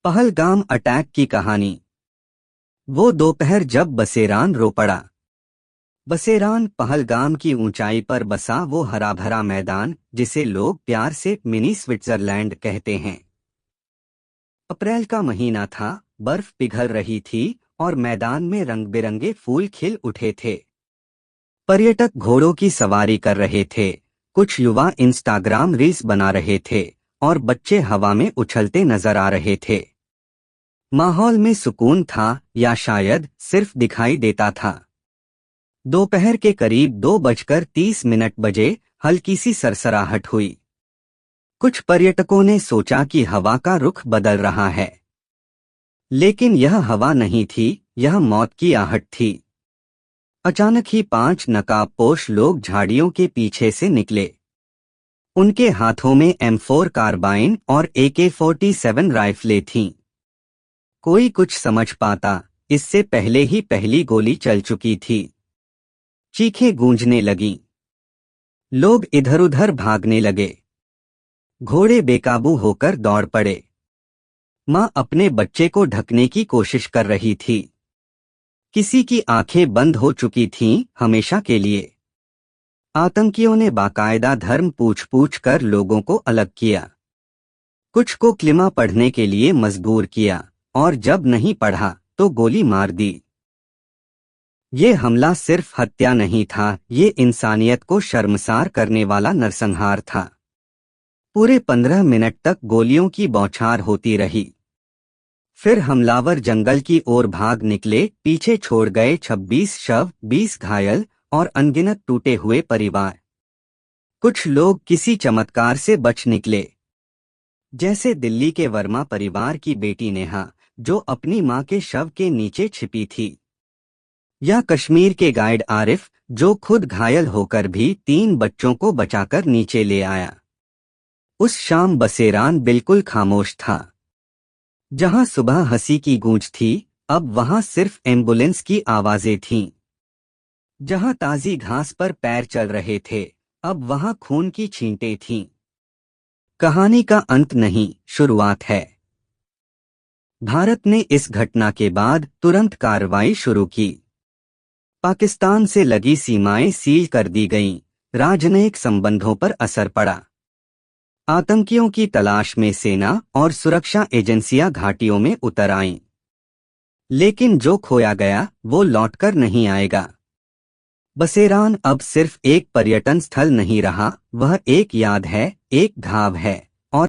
Pahalgam attack की कहानी। वो दोपहर जब बसेरान रो पड़ा। बसेरान पहलगाम की ऊंचाई पर बसा वो हरा भरा मैदान जिसे लोग प्यार से मिनी स्विट्जरलैंड कहते हैं। अप्रैल का महीना था, बर्फ पिघल रही थी और मैदान में रंग बिरंगे फूल खिल उठे थे। पर्यटक घोड़ों की सवारी कर रहे थे, कुछ युवा इंस्टाग्राम रील्स बना रहे थे और बच्चे हवा में उछलते नजर आ रहे थे। माहौल में सुकून था या शायद सिर्फ दिखाई देता था। दोपहर के करीब 2:30 बजे हल्की सी सरसराहट हुई। कुछ पर्यटकों ने सोचा कि हवा का रुख बदल रहा है, लेकिन यह हवा नहीं थी, यह मौत की आहट थी। अचानक ही 5 नकाबपोश लोग झाड़ियों के पीछे से निकले। उनके हाथों में M4 कार्बाइन और AK-47 राइफलें थीं। कोई कुछ समझ पाता, इससे पहले ही पहली गोली चल चुकी थी। चीखें गूंजने लगीं। लोग इधर उधर भागने लगे। घोड़े बेकाबू होकर दौड़ पड़े। मां अपने बच्चे को ढकने की कोशिश कर रही थी। किसी की आंखें बंद हो चुकी थीं हमेशा के लिए। आतंकियों ने बाकायदा धर्म पूछ पूछ कर लोगों को अलग किया। कुछ को क्लिमा पढ़ने के लिए मजबूर किया और जब नहीं पढ़ा तो गोली मार दी। ये हमला सिर्फ हत्या नहीं था, ये इंसानियत को शर्मसार करने वाला नरसंहार था। पूरे 15 मिनट तक गोलियों की बौछार होती रही। फिर हमलावर जंगल की ओर भाग निकले, पीछे छोड़ गए 26 शव, 20 घायल और अनगिनत टूटे हुए परिवार। कुछ लोग किसी चमत्कार से बच निकले, जैसे दिल्ली के वर्मा परिवार की बेटी नेहा, जो अपनी मां के शव के नीचे छिपी थी, या कश्मीर के गाइड आरिफ, जो खुद घायल होकर भी 3 बच्चों को बचाकर नीचे ले आया। उस शाम बसेरान बिल्कुल खामोश था। जहां सुबह हंसी की गूंज थी, अब वहां सिर्फ एम्बुलेंस की आवाजें थीं। जहां ताजी घास पर पैर चल रहे थे, अब वहां खून की छींटें थीं। कहानी का अंत नहीं, शुरुआत है। भारत ने इस घटना के बाद तुरंत कार्रवाई शुरू की। पाकिस्तान से लगी सीमाएं सील कर दी गईं, राजनयिक संबंधों पर असर पड़ा। आतंकियों की तलाश में सेना और सुरक्षा एजेंसियां घाटियों में उतर आईं। लेकिन जो खोया गया वो लौटकर नहीं आएगा। बसेरान अब सिर्फ एक पर्यटन स्थल नहीं रहा, वह एक याद है, एक घाव है।